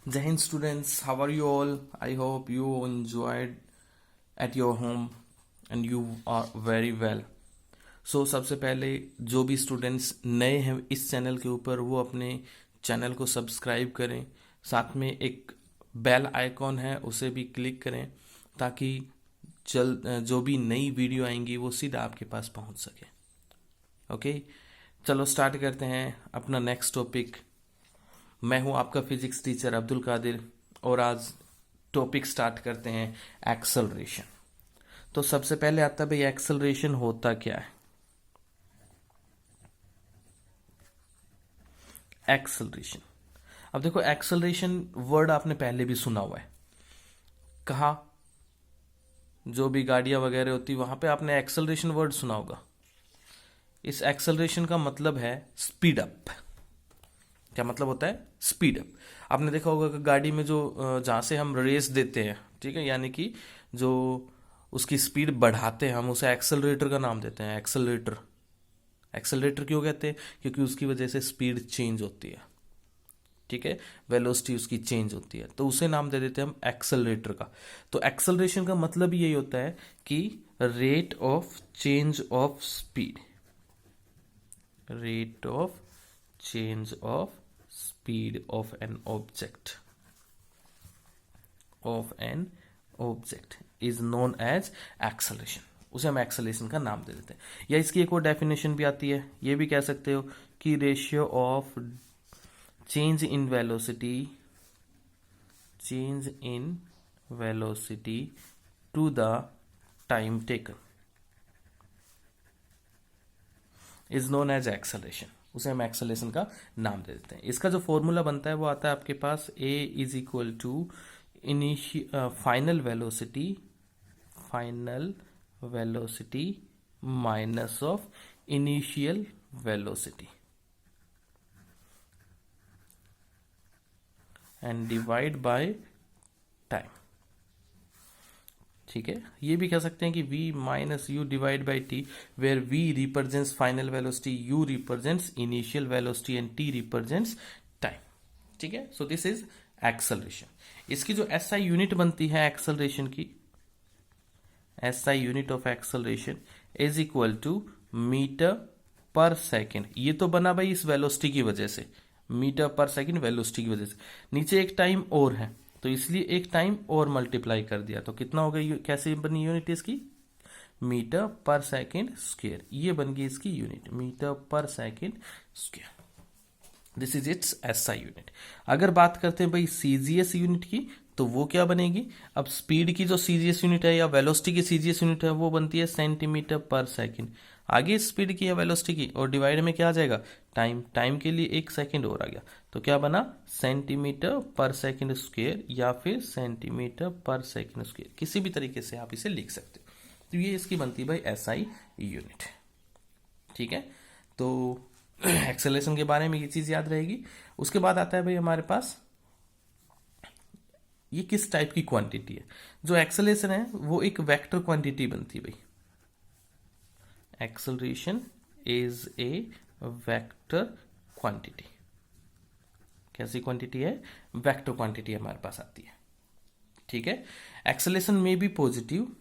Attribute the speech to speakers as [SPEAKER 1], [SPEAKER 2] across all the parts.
[SPEAKER 1] Jai Hind students, how are you all? I hope you enjoyed at your home and you are very well. सो सबसे पहले जो भी students नए हैं इस चैनल के ऊपर वो अपने चैनल को सब्सक्राइब करें, साथ में एक बेल आइकॉन है उसे भी क्लिक करें ताकि जो भी नई वीडियो आएंगी वो सीधा आपके पास पहुंच सके। ओके, चलो स्टार्ट करते हैं अपना नेक्स्ट टॉपिक। मैं हूं आपका फिजिक्स टीचर अब्दुल कादिर और आज टॉपिक स्टार्ट करते हैं एक्सेलरेशन। तो सबसे पहले आता है भाई एक्सेलरेशन होता क्या है। एक्सेलरेशन, अब देखो एक्सेलरेशन वर्ड आपने पहले भी सुना हुआ है। कहा जो भी गाड़ियां वगैरह होती वहां पे आपने एक्सेलरेशन वर्ड सुना होगा। इस एक्सेलरेशन का मतलब है स्पीड अप। क्या मतलब होता है? Speed up. आपने देखा होगा कि गाड़ी में जो जहां से हम रेस देते हैं, ठीक है, यानी कि जो उसकी स्पीड बढ़ाते हैं हम उसे एक्सेलरेटर का नाम देते हैं। एक्सेलरेटर। एक्सेलरेटर क्यों कहते हैं? क्योंकि उसकी वजह से स्पीड चेंज होती है, ठीक है, वेलोसिटी उसकी चेंज होती है, तो उसे नाम दे देते हैं हम एक्सेलरेटर का। तो एक्सेलरेशन का मतलब यही होता है कि rate of change of speed, rate of change of speed of an object is known as acceleration. उसे हम एक्सेलरेशन का नाम दे देते हैं। या इसकी एक और डेफिनेशन भी आती है, ये भी कह सकते हो कि ratio of change in velocity to the time taken is known as acceleration. उसे हम एक्सेलरेशन का नाम दे देते हैं। इसका जो फॉर्मूला बनता है वो आता है आपके पास a is equal to final velocity minus of initial velocity and divide by time. ठीक है, ये भी कह सकते हैं कि v minus u divide by t, where v represents final velocity, u represents initial velocity and t represents time. ठीक है, सो दिस इज एक्सेलरेशन। इसकी जो SI यूनिट बनती है एक्सेलरेशन की, SI unit of acceleration is equal to metre per second. ये तो बना भाई इस वेलोसिटी की वजह से, मीटर पर सेकेंड वेलोसिटी की वजह से। नीचे एक टाइम और है तो इसलिए एक टाइम और मल्टीप्लाई कर दिया, तो कितना हो गई, कैसे बनी यूनिट इसकी? Metre per second square. ये बन गई इसकी unit, metre per second square. This is it's SI unit. अगर बात करते हैं भाई CGS यूनिट की, तो वो क्या बनेगी? अब स्पीड की जो CGS यूनिट है या वेलोसिटी की CGS यूनिट है वो बनती है सेंटीमीटर पर सेकेंड। आगे स्पीड की या वेलोसिटी की और डिवाइड में क्या आ जाएगा? टाइम। टाइम के लिए एक सेकेंड और आ गया, तो क्या बना? सेंटीमीटर पर सेकेंड स्क्वायर या फिर सेंटीमीटर पर सेकेंड स्क्वायर, किसी भी तरीके से आप इसे लिख सकते हो। तो ये इसकी बनती है भाई SI यूनिट। ठीक है, तो एक्सेलरेशन के बारे में ये चीज याद रहेगी। उसके बाद आता है भाई हमारे पास ये किस टाइप की क्वांटिटी है। जो एक्सेलरेशन है वो एक वेक्टर क्वांटिटी बनती है भाई। Acceleration is a vector quantity. कैसी क्वांटिटी है? वेक्टर क्वांटिटी हमारे पास आती है। ठीक है, एक्सेलरेशन में बी पॉजिटिव,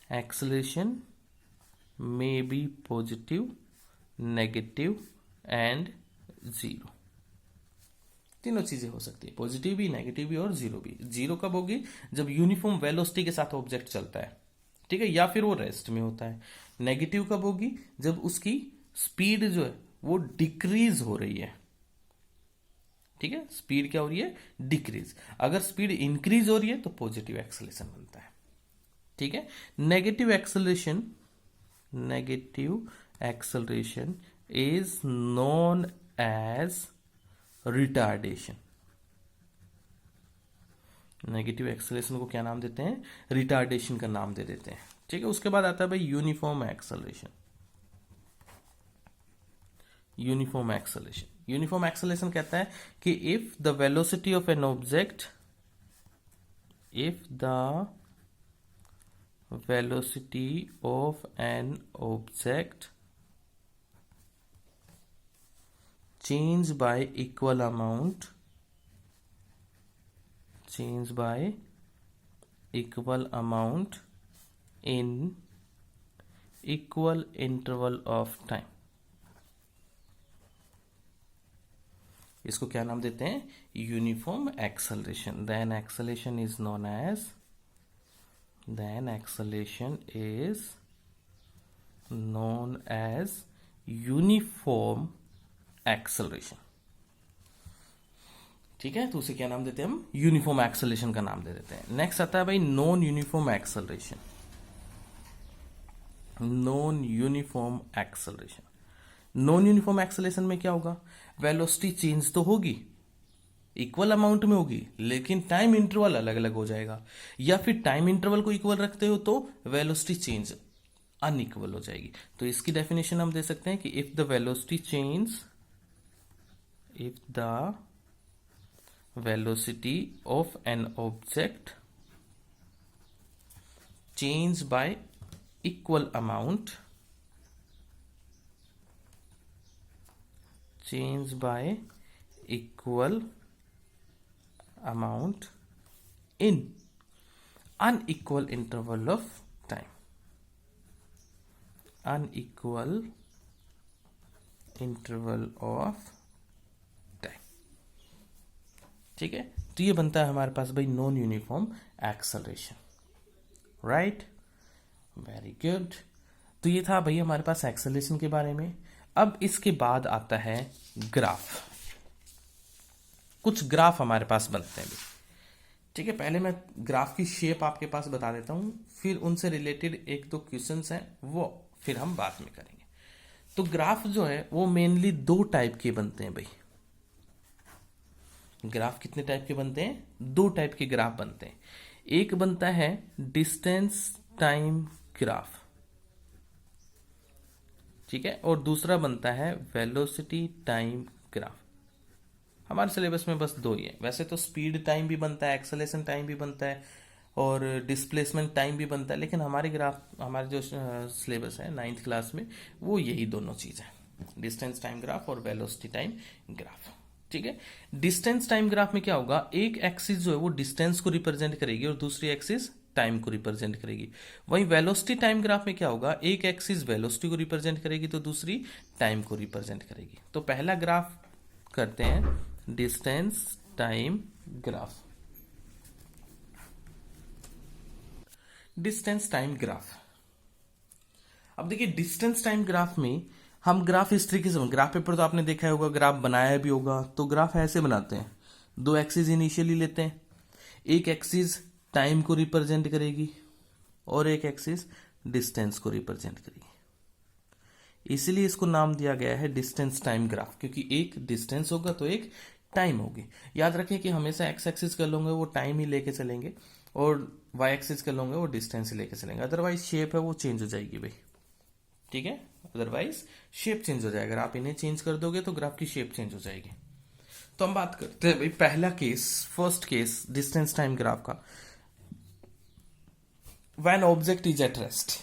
[SPEAKER 1] एक्सेलरेशन में बी पॉजिटिव, नेगेटिव एंड जीरो। तीनों चीजें हो सकती है, पॉजिटिव भी, नेगेटिव भी और जीरो भी। जीरो कब होगी? जब यूनिफॉर्म वेलोसिटी के साथ ऑब्जेक्ट चलता है, ठीक है, या फिर वो रेस्ट में होता है। नेगेटिव कब होगी? जब उसकी स्पीड जो है वो डिक्रीज हो रही है। ठीक है, स्पीड क्या हो रही है? डिक्रीज। अगर स्पीड इंक्रीज हो रही है तो पॉजिटिव एक्सेलरेशन बनता है। ठीक है, negative acceleration is known as retardation. Negative acceleration को क्या नाम देते हैं? रिटार्डेशन का नाम दे देते हैं। ठीक है, उसके बाद आता है भाई यूनिफॉर्म एक्सेलरेशन। यूनिफॉर्म एक्सेलरेशन कहता है कि if the velocity of an object, change by equal amount change by equal amount in equal interval of time. इसको क्या नाम देते हैं? Uniform acceleration. Then acceleration is known as uniform acceleration. ठीक है, तो उसे क्या नाम देते हैं हम? यूनिफॉर्म एक्सेलरेशन का नाम दे देते हैं। नेक्स्ट आता है भाई non uniform acceleration. Non uniform acceleration, non uniform acceleration में क्या होगा? वेलोसिटी चेंज तो होगी, इक्वल अमाउंट में होगी, लेकिन टाइम इंटरवल अलग अलग हो जाएगा। या फिर टाइम इंटरवल को इक्वल रखते हो तो वेलोसिटी चेंज अनइक्वल हो जाएगी। तो इसकी डेफिनेशन हम दे सकते हैं कि if the velocity of an object change by equal amount in unequal interval of time, ठीक है। तो ये बनता है हमारे पास भाई non uniform acceleration. Right, very good. तो ये था भाई हमारे पास एक्सेलरेशन के बारे में। अब इसके बाद आता है ग्राफ। कुछ ग्राफ हमारे पास बनते हैं भाई। ठीक है, पहले मैं ग्राफ की शेप आपके पास बता देता हूं, फिर उनसे रिलेटेड एक दो क्वेश्चंस हैं वो फिर हम बाद में करेंगे। तो ग्राफ जो है वो मेनली दो टाइप के बनते हैं भाई। ग्राफ कितने टाइप के बनते हैं? दो टाइप के ग्राफ बनते हैं। एक बनता है डिस्टेंस टाइम ग्राफ, ठीक है, और दूसरा बनता है वेलोसिटी टाइम ग्राफ। हमारे सिलेबस में बस दो ही है। वैसे तो स्पीड टाइम भी बनता है, एक्सेलरेशन टाइम भी बनता है और डिस्प्लेसमेंट टाइम भी बनता है, लेकिन हमारे जो सिलेबस है 9th क्लास में वो यही दोनों चीज है, डिस्टेंस टाइम ग्राफ और वेलोसिटी टाइम ग्राफ। ठीक है, डिस्टेंस टाइम ग्राफ में क्या होगा? एक एक्सिस जो है वो डिस्टेंस को रिप्रेजेंट करेगी और दूसरी एक्सिस टाइम को रिप्रेजेंट करेगी। वहीं वेलोसिटी टाइम ग्राफ में क्या होगा? एक एक्सिस वेलोसिटी को रिप्रेजेंट करेगी तो दूसरी टाइम को रिप्रेजेंट करेगी। तो पहला ग्राफ करते हैं distance time graph. Distance time graph, अब देखिए डिस्टेंस टाइम ग्राफ में हम ग्राफ इस तरीके से, ग्राफ पेपर तो आपने देखा होगा, ग्राफ बनाया भी होगा। तो ग्राफ ऐसे बनाते हैं, दो एक्सिस इनिशियली लेते हैं, एक एक्सिस टाइम को रिप्रेजेंट करेगी और एक एक्सिस डिस्टेंस को रिप्रेजेंट करेगी। इसीलिए इसको नाम दिया गया है डिस्टेंस टाइम ग्राफ, क्योंकि एक डिस्टेंस होगा तो एक टाइम होगी। याद रखें कि हमेशा एक्स एक्सिस कर लोगे वो टाइम ही लेके चलेंगे और वाई एक्सिस कर लोगे वो डिस्टेंस ही लेके चलेंगे, अदरवाइज शेप है वो चेंज हो जाएगी भाई। ठीक है, अदरवाइज शेप चेंज हो जाएगा। अगर आप इन्हें चेंज कर दोगे तो ग्राफ की शेप चेंज हो जाएगी। तो हम बात करते हैं भाई पहला case, first case distance time graph का। When object is at rest.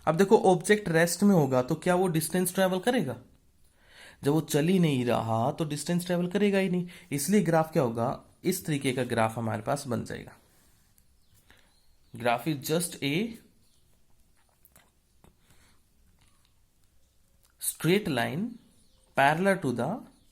[SPEAKER 1] अब देखो ऑब्जेक्ट रेस्ट में होगा तो क्या वो डिस्टेंस ट्रेवल करेगा? जब वो चल ही नहीं रहा तो डिस्टेंस ट्रेवल करेगा ही नहीं। इसलिए ग्राफ क्या होगा? इस तरीके का ग्राफ हमारे पास बन जाएगा। Graph is just a straight line parallel to the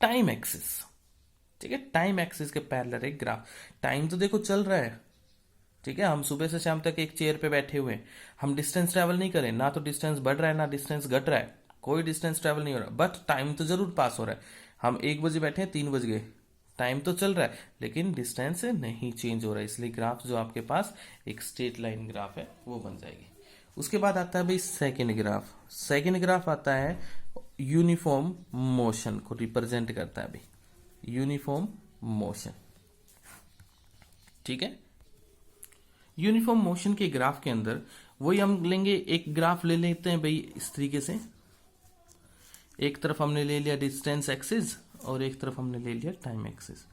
[SPEAKER 1] time axis. ठीक है, टाइम एक्सिस के पैरेलल एक ग्राफ। टाइम तो देखो चल रहा है, ठीक है, हम सुबह से शाम तक एक चेयर पे बैठे हुए हैं, हम डिस्टेंस ट्रेवल नहीं करें, ना तो डिस्टेंस बढ़ रहा है ना डिस्टेंस घट रहा है, कोई डिस्टेंस ट्रेवल नहीं हो रहा, बट टाइम तो जरूर पास हो रहा है। हम 1 बजे बैठे हैं, 3 बज गए, टाइम तो चल रहा है लेकिन डिस्टेंस नहीं चेंज हो रहा है। इसलिए ग्राफ जो आपके पास एक स्ट्रेट लाइन ग्राफ है वो बन जाएगी। उसके बाद आता है भाई सेकेंड ग्राफ। सेकेंड ग्राफ आता है यूनिफॉर्म मोशन को रिप्रेजेंट करता है भाई, यूनिफॉर्म मोशन। ठीक है, यूनिफॉर्म मोशन के ग्राफ के अंदर वही हम लेंगे, एक ग्राफ ले लेते हैं भाई इस तरीके से। एक तरफ हमने ले लिया डिस्टेंस एक्सिस और एक तरफ हमने ले लिया टाइम एक्सिस।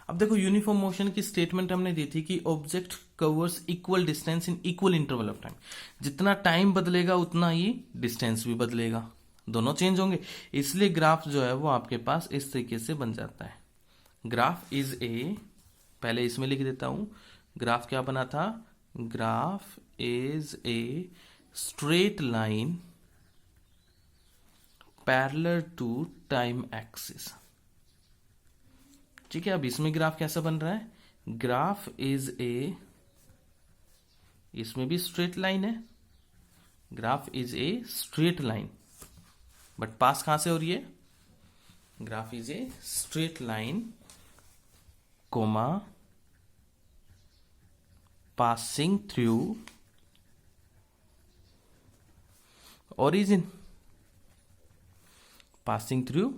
[SPEAKER 1] अब देखो यूनिफॉर्म मोशन की स्टेटमेंट हमने दी थी कि object covers equal distance in equal interval of time. जितना टाइम बदलेगा उतना ही डिस्टेंस भी बदलेगा, दोनों चेंज होंगे। इसलिए ग्राफ जो है वो आपके पास इस तरीके से बन जाता है। ग्राफ इज ए, पहले इसमें लिख देता हूं, ग्राफ क्या बना था, graph is a straight line parallel to time axis. ठीक है, अब इसमें ग्राफ कैसा बन रहा है, ग्राफ इज ए, इसमें भी स्ट्रेट लाइन है, graph is a straight line, but pass कहां से हो रही है, graph is a straight line comma passing through origin, passing through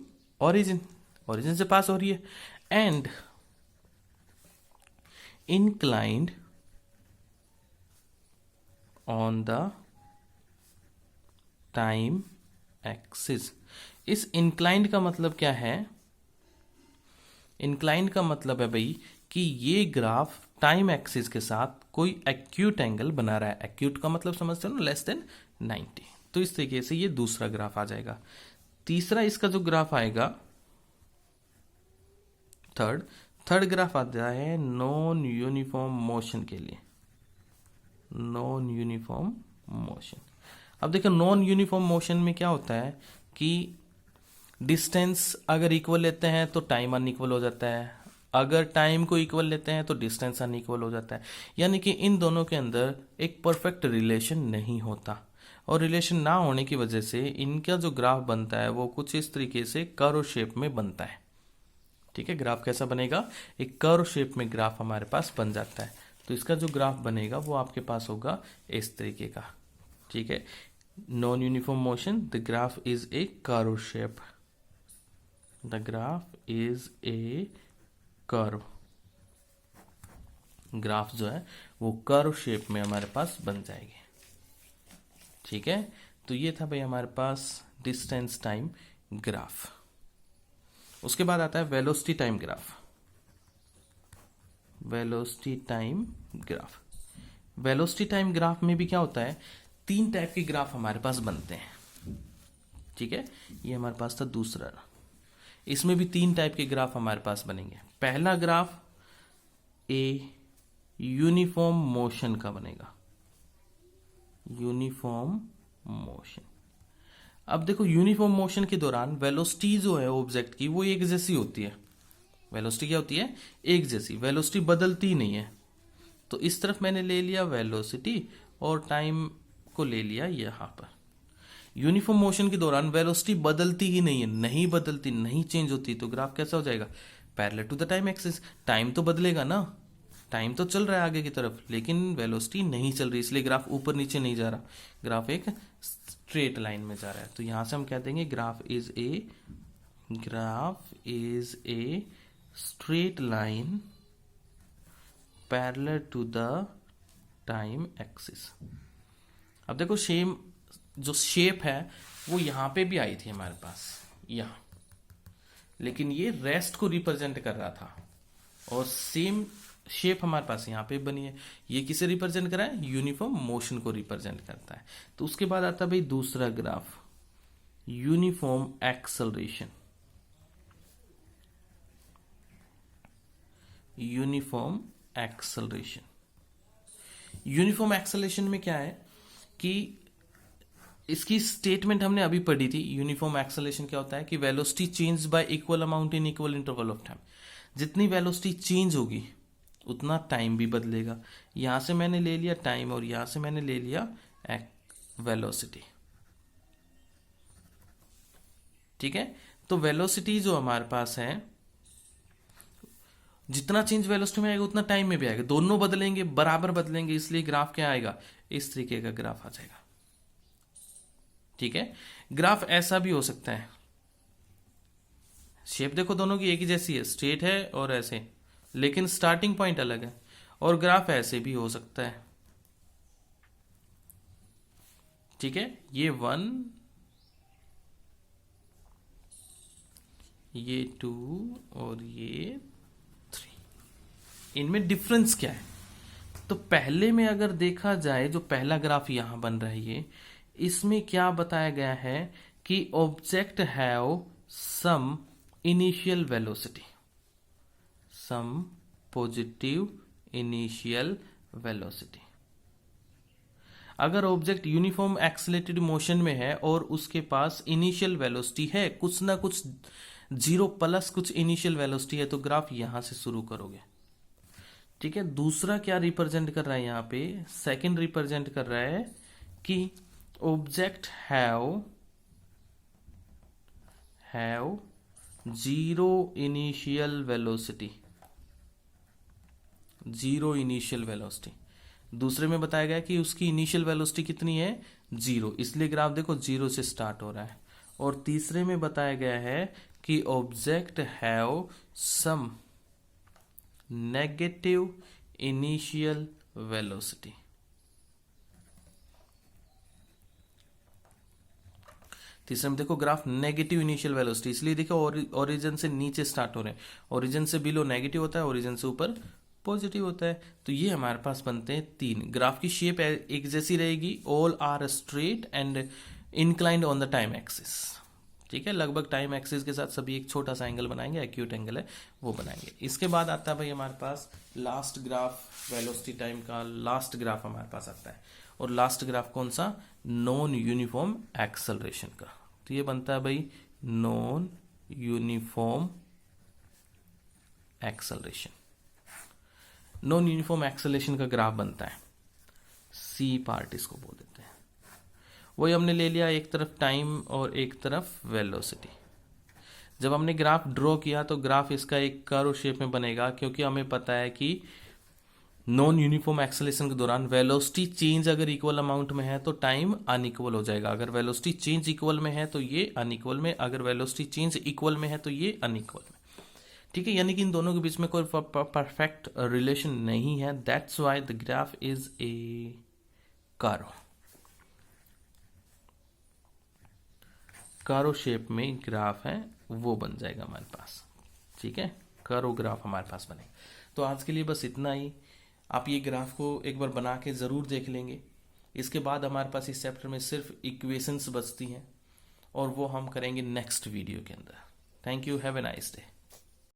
[SPEAKER 1] origin, origin से पास हो रही है, and inclined on the time axis। इस inclined का मतलब क्या है, inclined का मतलब है भाई कि ये ग्राफ टाइम एक्सिस के साथ कोई एक्यूट एंगल बना रहा है, एक्यूट का मतलब समझते हो ना, लेस देन 90। तो इस तरीके से ये दूसरा ग्राफ आ जाएगा। तीसरा इसका जो ग्राफ आएगा, थर्ड ग्राफ आता है नॉन यूनिफॉर्म मोशन के लिए, नॉन यूनिफॉर्म मोशन। अब देखो नॉन यूनिफॉर्म मोशन में क्या होता है कि डिस्टेंस अगर इक्वल लेते हैं तो टाइम अनइक्वल हो जाता है, अगर टाइम को इक्वल लेते हैं तो डिस्टेंस अनइक्वल हो जाता है, यानी कि इन दोनों के अंदर एक परफेक्ट रिलेशन नहीं होता, और रिलेशन ना होने की वजह से इनका जो ग्राफ बनता है वो कुछ इस तरीके से कर्व शेप में बनता है। ठीक है, ग्राफ कैसा बनेगा, एक कर्व शेप में ग्राफ हमारे पास बन जाता है। तो इसका जो ग्राफ बनेगा वो आपके पास होगा इस तरीके का। ठीक है, non uniform motion, the graph is A curve shape, the graph is A curve, graph जो है वो कर्व शेप में हमारे पास बन जाएगी। ठीक है, तो ये था भाई हमारे पास डिस्टेंस टाइम ग्राफ। उसके बाद आता है velocity time graph. Velocity time graph, velocity time graph में भी क्या होता है, 3 टाइप के ग्राफ हमारे पास बनते हैं। ठीक है, ये हमारे पास था दूसरा, इसमें भी 3 टाइप के ग्राफ हमारे पास बनेंगे। पहला ग्राफ ए यूनिफॉर्म मोशन का बनेगा, यूनिफॉर्म मोशन। अब देखो यूनिफॉर्म मोशन के दौरान वेलोसिटी जो है ऑब्जेक्ट की वो एक जैसी होती है। वेलोसिटी क्या होती है, एक जैसी, वेलोसिटी बदलती नहीं है। तो इस तरफ मैंने ले लिया वेलोसिटी और टाइम को ले लिया यहां पर। यूनिफॉर्म मोशन के दौरान वेलोसिटी बदलती ही नहीं है, नहीं बदलती, नहीं चेंज होती, तो ग्राफ कैसा हो जाएगा, parallel to the time axis. Time तो बदलेगा ना, टाइम तो चल रहा है आगे की तरफ, लेकिन वेलोसिटी नहीं चल रही, इसलिए ग्राफ ऊपर नीचे नहीं जा रहा, ग्राफ एक स्ट्रेट लाइन में जा रहा है। तो यहां से हम कह देंगे graph is a straight line parallel to the time axis. अब देखो सेम जो शेप है वो यहां पे भी आई थी हमारे पास, यहां, लेकिन ये रेस्ट को रिप्रेजेंट कर रहा था, और सेम शेप हमारे पास यहां पे बनी है। ये किसे रिप्रेजेंट कर रहा है, यूनिफॉर्म मोशन को रिप्रेजेंट करता है। तो उसके बाद आता है भाई दूसरा graph, uniform acceleration. Uniform acceleration, uniform acceleration में क्या है कि इसकी स्टेटमेंट हमने अभी पढ़ी थी। यूनिफॉर्म एक्सेलरेशन क्या होता है कि velocity change by equal amount in equal interval of time. जितनी वेलोसिटी चेंज होगी उतना टाइम भी बदलेगा। यहां से मैंने ले लिया टाइम और यहां से मैंने ले लिया वेलोसिटी। ठीक है, तो वेलोसिटी जो हमारे पास है, जितना चेंज वेलोसिटी में आएगा उतना टाइम में भी आएगा, दोनों बदलेंगे, बराबर बदलेंगे, इसलिए ग्राफ क्या आएगा, इस तरीके का ग्राफ आ जाएगा। ठीक है, ग्राफ ऐसा भी हो सकता है, शेप देखो दोनों की एक ही जैसी है, स्ट्रेट है और ऐसे, लेकिन स्टार्टिंग पॉइंट अलग है। और ग्राफ ऐसे भी हो सकता है। ठीक है, ये 1, ये 2 और ये 3, इनमें डिफरेंस क्या है। तो पहले में अगर देखा जाए, जो पहला ग्राफ यहां बन रहा है ये, इसमें क्या बताया गया है कि object have some initial velocity. Some positive initial velocity. अगर ऑब्जेक्ट यूनिफॉर्म एक्सेलरेटेड मोशन में है और उसके पास इनिशियल वेलोसिटी है, कुछ ना कुछ 0 प्लस कुछ इनिशियल वेलोसिटी है, तो ग्राफ यहां से शुरू करोगे। ठीक है, दूसरा क्या रिप्रेजेंट कर रहा है यहां पे, सेकंड रिप्रेजेंट कर रहा है कि object have 0 initial velocity, 0 initial velocity. दूसरे में बताया गया कि उसकी इनिशियल वेलोसिटी कितनी है, 0, इसलिए ग्राफ देखो 0 से स्टार्ट हो रहा है। और तीसरे में बताया गया है कि object have some negative initial velocity. तीसरे में देखो ग्राफ नेगेटिव इनिशियल वेलोसिटी, इसलिए देखो ओरिजिन से नीचे स्टार्ट हो रहे हैं, ओरिजिन से बिलो नेगेटिव होता है, ओरिजिन से ऊपर पॉजिटिव होता है। तो ये हमारे पास बनते हैं 3। ग्राफ की शेप एक जैसी रहेगी, all are straight and inclined on the time axis. ठीक है, लगभग टाइम एक्सिस के साथ सभी एक छोटा सा एंगल बनाएंगे, एक्यूट एंगल है वो बनाएंगे। इसके बाद आता है भाई हमारे पास लास्ट ग्राफ, वेलोसिटी टाइम का लास्ट ग्राफ हमारे पास आता है। और लास्ट ग्राफ कौन सा, नॉन यूनिफॉर्म एक्सेलरेशन का। तो ये बनता है भाई non uniform acceleration. Non uniform acceleration का ग्राफ बनता है, सी पार्ट इसको बोल देते हैं। वही हमने ले लिया, एक तरफ टाइम और एक तरफ वेलोसिटी। जब हमने ग्राफ ड्रॉ किया तो ग्राफ इसका एक कर्व शेप में बनेगा, क्योंकि हमें पता है कि नॉन यूनिफॉर्म एक्सेलरेशन के दौरान वेलोसिटी चेंज अगर इक्वल अमाउंट में है तो टाइम अनइक्वल हो जाएगा। अगर वेलोसिटी चेंज इक्वल में है तो ये अनइक्वल में, अगर वेलोसिटी चेंज इक्वल में है तो ये अनइक्वल में। ठीक है, यानी कि इन दोनों के बीच में कोई परफेक्ट रिलेशन नहीं है। That's why the graph is A curve shape में ग्राफ है वो बन जाएगा हमारे पास। ठीक है, कर्व ग्राफ हमारे पास बनेगा। तो आज के लिए बस इतना ही। आप ये ग्राफ को एक बार बना के जरूर देख लेंगे। इसके बाद हमारे पास इस चैप्टर में सिर्फ इक्वेशंस बचती हैं और वो हम करेंगे नेक्स्ट वीडियो के अंदर। Thank you, have a nice day.